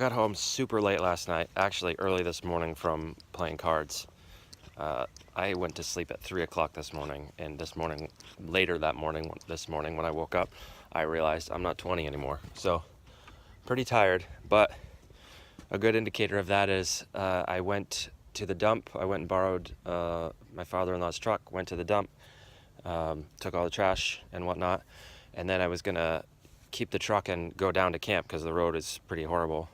got home super late last night, actually early this morning from playing cards. I went to sleep at 3 o'clock this morning, and this morning when I woke up, I realized I'm not 20 anymore. So, pretty tired, but a good indicator of that is I went to the dump. I went and borrowed my father-in-law's truck, went to the dump, took all the trash and whatnot, and then I was gonna keep the truck and go down to camp because the road is pretty horrible.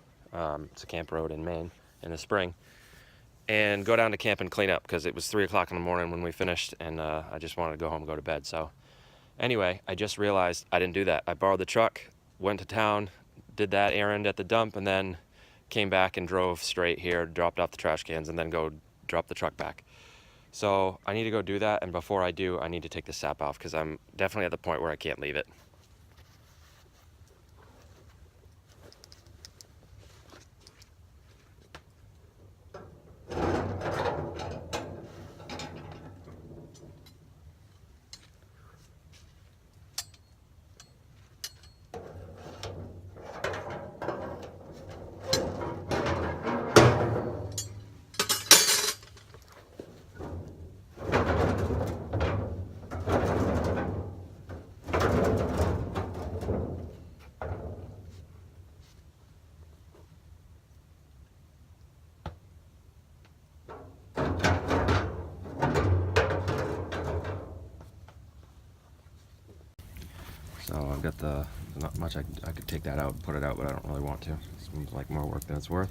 It's a camp road in Maine in the spring, and go down to camp and clean up because it was 3 o'clock in the morning when we finished, and I just wanted to go home and go to bed. So anyway, I just realized I didn't do that. I borrowed the truck, went to town, did that errand at the dump, and then came back and drove straight here, dropped off the trash cans, and then go drop the truck back. So I need to go do that, and before I do, I need to take the sap off because I'm definitely at the point where I can't leave it. So I've got not much, I could take that out and put it out, but I don't really want to. It seems like more work than it's worth.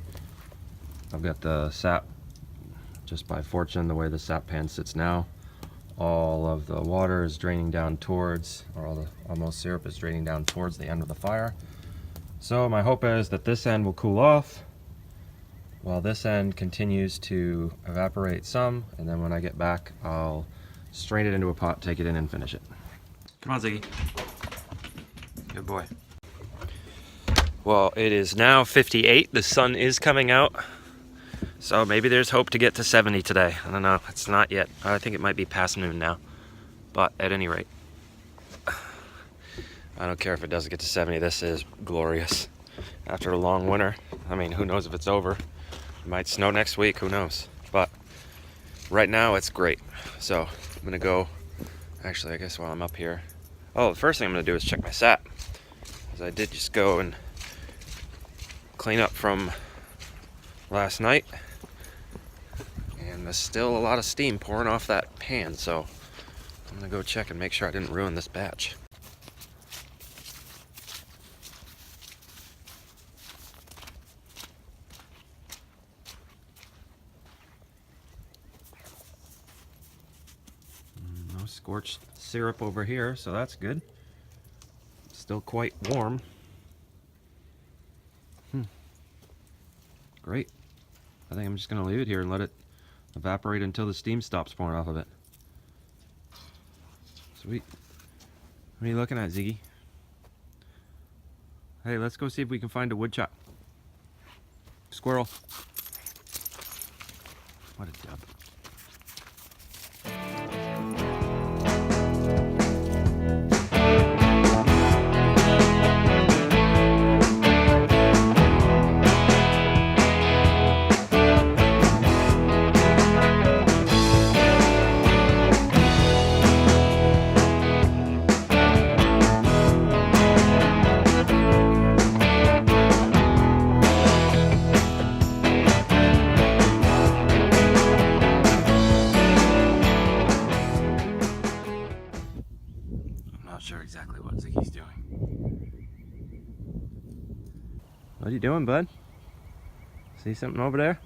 I've got the sap, just by fortune, the way the sap pan sits now, all of the water is draining down towards, or all the almost syrup is draining down towards the end of the fire. So my hope is that this end will cool off while this end continues to evaporate some, and then when I get back, I'll strain it into a pot, take it in, and finish it. Come on, Ziggy. Good boy. Well, it is now 58. The sun is coming out. So maybe there's hope to get to 70 today. I don't know. It's not yet. I think it might be past noon now. But at any rate, I don't care if it doesn't get to 70. This is glorious. After a long winter. I mean, who knows if it's over. It might snow next week. Who knows? But right now, it's great. So I'm going to go. Actually, I guess while I'm up here. Oh, the first thing I'm going to do is check my sap. Because I did just go and clean up from last night. And there's still a lot of steam pouring off that pan. So I'm going to go check and make sure I didn't ruin this batch. No scorched syrup over here, so that's good. Still quite warm. Great. I think I'm just going to leave it here and let it evaporate until the steam stops pouring off of it. Sweet. What are you looking at, Ziggy? Hey, let's go see if we can find a wood chop. Squirrel. What a dub. Not sure exactly what Ziggy's doing. What are you doing, bud? See something over there?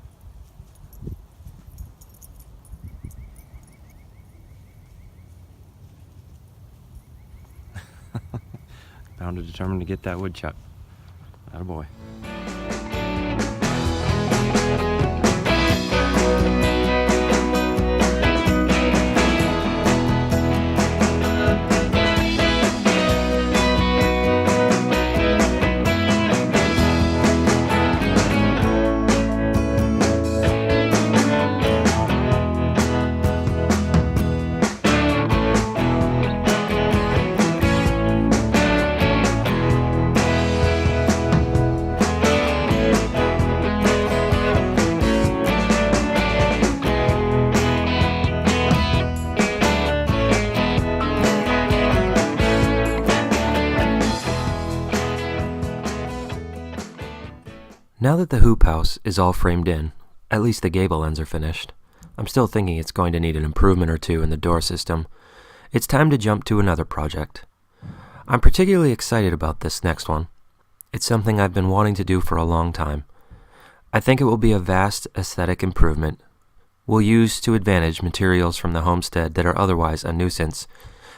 Bound and determined to get that wood chuck. Atta boy. Now that the hoop house is all framed in, at least the gable ends are finished, I'm still thinking it's going to need an improvement or two in the door system. It's time to jump to another project. I'm particularly excited about this next one. It's something I've been wanting to do for a long time. I think it will be a vast aesthetic improvement. We'll use to advantage materials from the homestead that are otherwise a nuisance,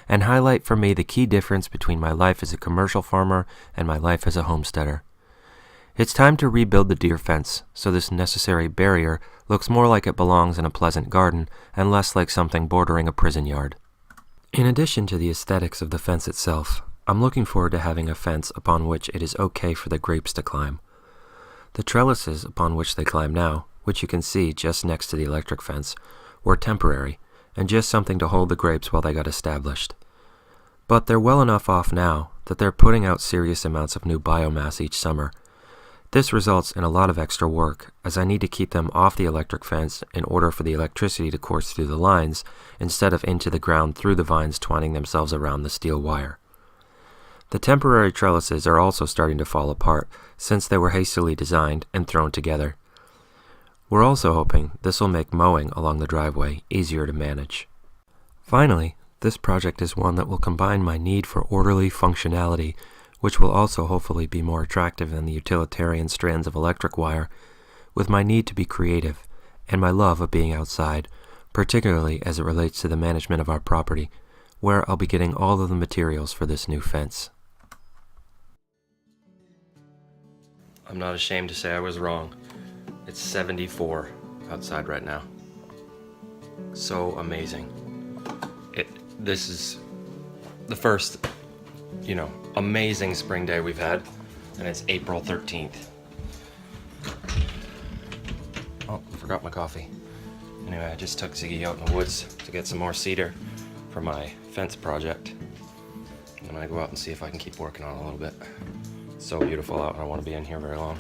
and highlight for me the key difference between my life as a commercial farmer and my life as a homesteader. It's time to rebuild the deer fence so this necessary barrier looks more like it belongs in a pleasant garden and less like something bordering a prison yard. In addition to the aesthetics of the fence itself, I'm looking forward to having a fence upon which it is okay for the grapes to climb. The trellises upon which they climb now, which you can see just next to the electric fence, were temporary and just something to hold the grapes while they got established. But they're well enough off now that they're putting out serious amounts of new biomass each summer. This results in a lot of extra work, as I need to keep them off the electric fence in order for the electricity to course through the lines instead of into the ground through the vines twining themselves around the steel wire. The temporary trellises are also starting to fall apart since they were hastily designed and thrown together. We're also hoping this will make mowing along the driveway easier to manage. Finally, this project is one that will combine my need for orderly functionality, which will also hopefully be more attractive than the utilitarian strands of electric wire, with my need to be creative and my love of being outside, particularly as it relates to the management of our property, where I'll be getting all of the materials for this new fence. I'm not ashamed to say I was wrong. It's 74 outside right now. So amazing. This is the first, amazing spring day we've had, and it's April 13th. Oh, I forgot my coffee. Anyway, I just took Ziggy out in the woods to get some more cedar for my fence project. I'm gonna go out and see if I can keep working on it a little bit. It's so beautiful out, and I want to be in here very long.